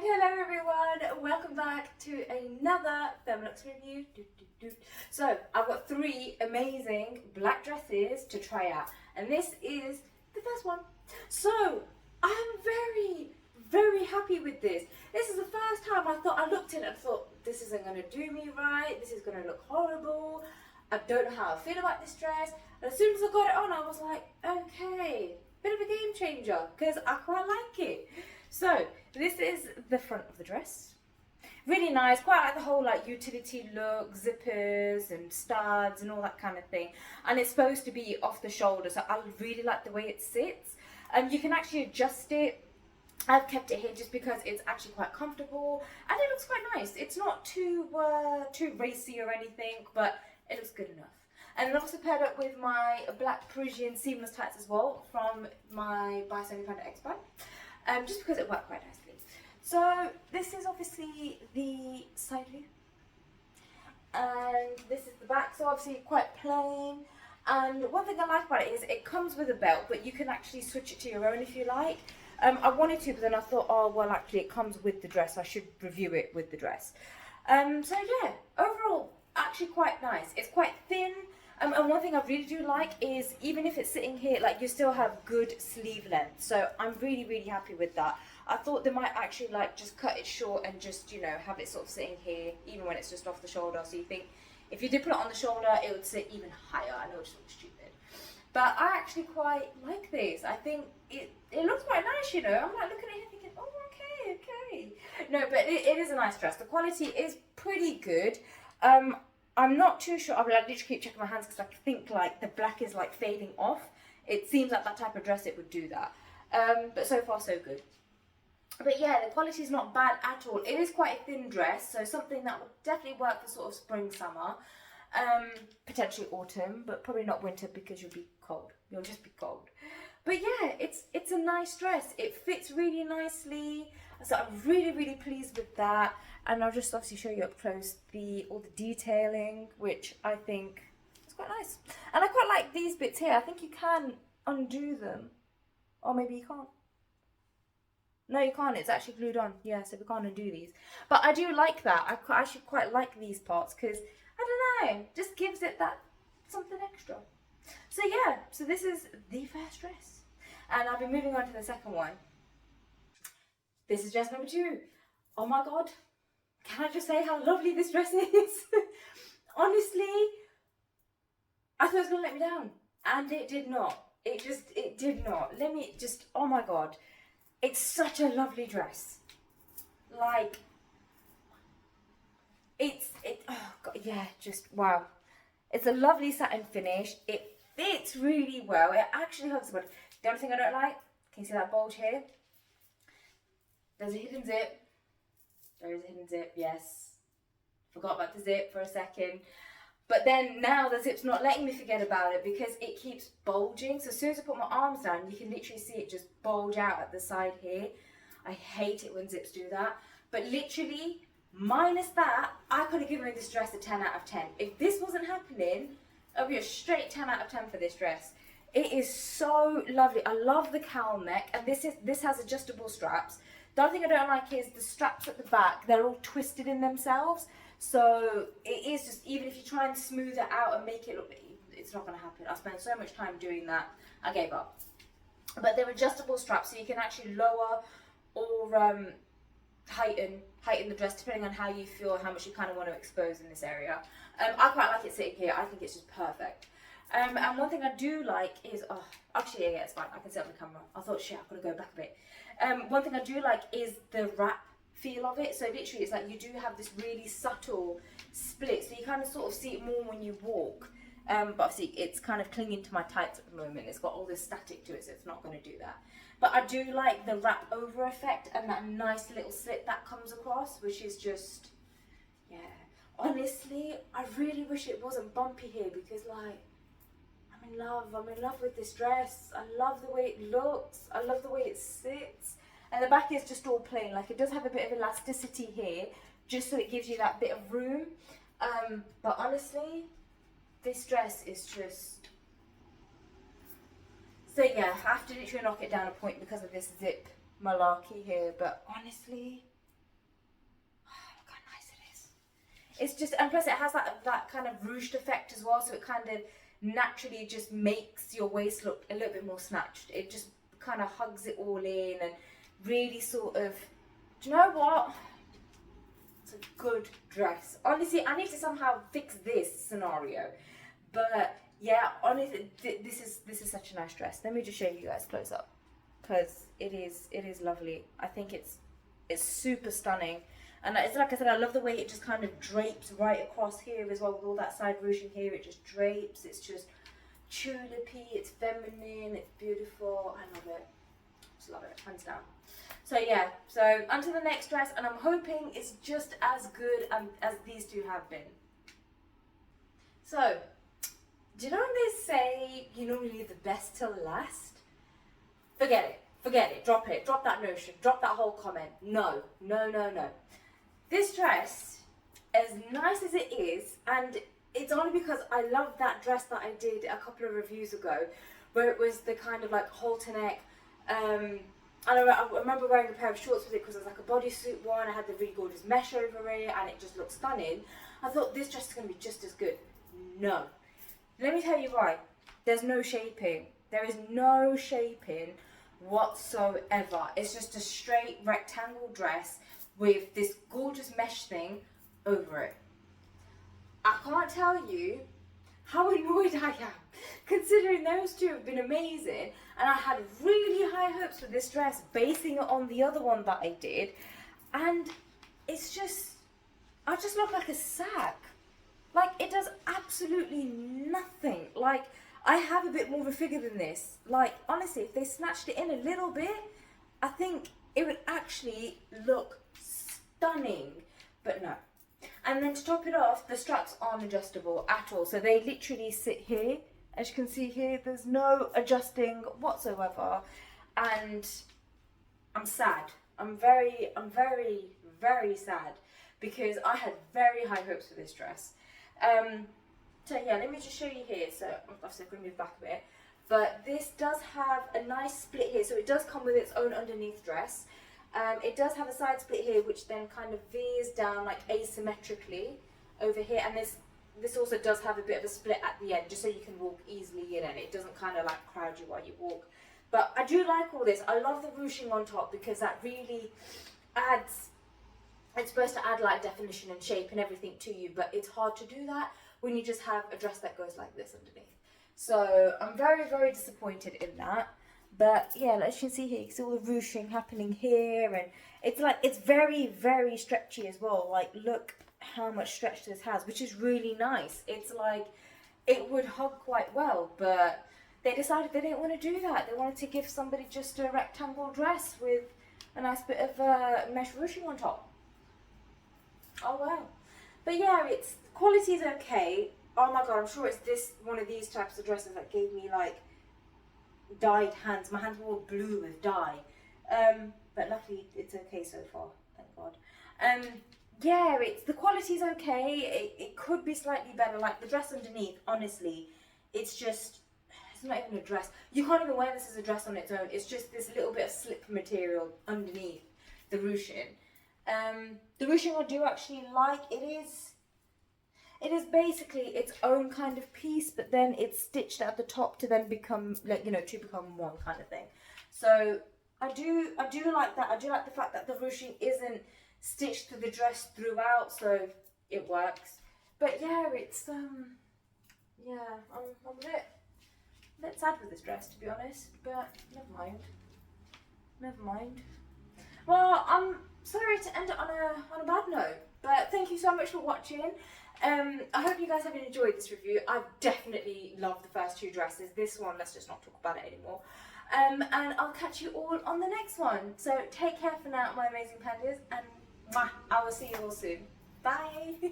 And hello everyone, welcome back to another Femme Luxe review. So I've got 3 amazing black dresses to try out, and this is the first one. So I'm very happy with this. This is the first time I looked at it and thought, this isn't going to do me right, this is going to look horrible, I don't know how I feel about this dress. And as soon as I got it on, I was like, okay, bit of a game changer, because I quite like it. So this is the front of the dress. Really nice, quite like the whole like utility look, zippers and studs and all that kind of thing. And it's supposed to be off the shoulder, so I really like the way it sits. You can actually adjust it. I've kept it here just because it's actually quite comfortable and it looks quite nice. It's not too racy or anything, but it looks good enough. And then also paired up with my black Parisian seamless tights as well from my by Soni Panda X buy. Just because it worked quite nicely. So this is obviously the side view, and this is the back, so obviously quite plain. And one thing I like about it is it comes with a belt, but you can actually switch it to your own if you like. I wanted to, but then I thought, oh well, actually it comes with the dress, I should review it with the dress. So yeah, overall actually quite nice. It's quite thin. And one thing I really do like is, even if it's sitting here, like, you still have good sleeve length. So I'm really happy with that. I thought they might actually like just cut it short and just, you know, have it sort of sitting here, even when it's just off the shoulder. So you think if you did put it on the shoulder, it would sit even higher. I know it just looks stupid, but I actually quite like this. I think it looks quite nice, you know. I'm like looking at it thinking, oh, okay. No, but it is a nice dress. The quality is pretty good. I'm not too sure. I mean, I literally keep checking my hands because I think like the black is like fading off. It seems like that type of dress it would do that. But so far so good. But yeah, the quality is not bad at all. It is quite a thin dress, so something that would definitely work for sort of spring, summer, potentially autumn, but probably not winter because you'll be cold. You'll just be cold. But yeah, it's a nice dress. It fits really nicely. So I'm really pleased with that. And I'll just obviously show you up close all the detailing, which I think is quite nice. And I quite like these bits here. I think you can undo them, or maybe you can't. No, you can't. It's actually glued on. Yeah, so we can't undo these. But I do like that. I actually quite like these parts because, I don't know, just gives it that something extra. So yeah, so this is the first dress. And I'll be moving on to the second one. This is dress number 2. Oh my god. Can I just say how lovely this dress is? Honestly, I thought it was going to let me down. And it did not. It did not. Let me just, oh my god. It's such a lovely dress. Like, oh god, yeah, just wow. It's a lovely satin finish. It fits really well. It actually hugs good. The only thing I don't like, can you see that bulge here? There's a hidden zip. There is a hidden zip, yes. Forgot about the zip for a second. But then now the zip's not letting me forget about it because it keeps bulging. So as soon as I put my arms down, you can literally see it just bulge out at the side here. I hate it when zips do that. But literally, minus that, I could have given this dress a 10 out of 10. If this wasn't happening, it would be a straight 10 out of 10 for this dress. It is so lovely. I love the cowl neck, and this has adjustable straps. The other thing I don't like is the straps at the back. They're all twisted in themselves. So it is just, even if you try and smooth it out and make it look, it's not going to happen. I spent so much time doing that, I gave up. But they're adjustable straps, so you can actually lower or heighten the dress depending on how you feel, how much you kind of want to expose in this area. I quite like it sitting here. I think it's just perfect. And one thing I do like is, oh, actually, yeah, it's fine. I can see it on the camera. I thought, shit, I've got to go back a bit. One thing I do like is the wrap feel of it. So literally, it's like you do have this really subtle split. So you kind of sort of see it more when you walk. But obviously, it's kind of clinging to my tights at the moment. It's got all this static to it, so it's not going to do that. But I do like the wrap over effect and that nice little slit that comes across, which is just, yeah. Honestly, I really wish it wasn't bumpy here because, like, I'm in love with this dress. I love the way it looks. I love the way it sits. And the back is just all plain. Like, it does have a bit of elasticity here, just so it gives you that bit of room. But honestly, this dress is just... So yeah, I have to literally knock it down a point because of this zip malarkey here. But honestly, It's just, and plus it has that kind of ruched effect as well, so it kind of naturally just makes your waist look a little bit more snatched. It just kind of hugs it all in and really sort of, do you know what? It's a good dress. Honestly, I need to somehow fix this scenario. But yeah, honestly, this is such a nice dress. Let me just show you guys close up, because it is lovely. I think it's super stunning. And it's like I said, I love the way it just kind of drapes right across here as well, with all that side ruching here. It just drapes. It's just tulipy. It's feminine. It's beautiful. I love it. Just love it, hands down. So yeah, so onto the next dress, and I'm hoping it's just as good as these two have been. So, do you know when they say you normally leave the best till last? Forget it, drop that notion, drop that whole comment. No. This dress, as nice as it is, and it's only because I love that dress that I did a couple of reviews ago, where it was the kind of like halter neck, and I remember wearing a pair of shorts with it because it was like a bodysuit one. I had the really gorgeous mesh over it and it just looked stunning. I thought this dress is going to be just as good. No. Let me tell you why. There's no shaping. There is no shaping whatsoever. It's just a straight rectangle dress with this gorgeous mesh thing over it. I can't tell you how annoyed I am, considering those two have been amazing, and I had really high hopes for this dress, basing it on the other one that I did, and it's just, I just look like a sack. Like, it does absolutely nothing. Like, I have a bit more of a figure than this. Like, honestly, if they snatched it in a little bit, I think it would actually look stunning, but no. And then to top it off, the straps aren't adjustable at all. So they literally sit here. As you can see here, there's no adjusting whatsoever. And I'm sad. I'm very, very sad, because I had very high hopes for this dress. So yeah, let me just show you here. So obviously I'm going to move back a bit. But this does have a nice split here. So it does come with its own underneath dress. It does have a side split here, which then kind of veers down like asymmetrically over here, and this also does have a bit of a split at the end, just so you can walk easily in, and it doesn't kind of like crowd you while you walk. But I do like all this. I love the ruching on top, because that really adds, it's supposed to add like definition and shape and everything to you, but it's hard to do that when you just have a dress that goes like this underneath. So I'm very, very disappointed in that. But yeah, as you can see here, you can see all the ruching happening here, and it's like, it's very, very stretchy as well. Like, look how much stretch this has, which is really nice. It's like, it would hug quite well, but they decided they didn't want to do that. They wanted to give somebody just a rectangle dress with a nice bit of mesh ruching on top. Oh wow. But yeah, it's, quality is okay. Oh my god, I'm sure it's this one of these types of dresses that gave me like dyed hands. My hands were all blue with dye, but luckily it's okay so far, thank god. Yeah, it's, the quality's okay. It could be slightly better. Like the dress underneath, honestly, it's just, it's not even a dress. You can't even wear this as a dress on its own. It's just this little bit of slip material underneath the ruching. The ruching I do actually like. It is basically its own kind of piece, but then it's stitched at the top to then become, like, you know, to become one kind of thing. So I do like that. I do like the fact that the ruching isn't stitched to the dress throughout, so it works. But yeah, it's yeah, I'm a bit sad with this dress, to be honest. But never mind. Well, I'm sorry to end it on a bad note, but thank you so much for watching. I hope you guys have enjoyed this review. I've definitely loved the first two dresses. This one, let's just not talk about it anymore. And I'll catch you all on the next one. So take care for now, my amazing pandas, and I will see you all soon. Bye!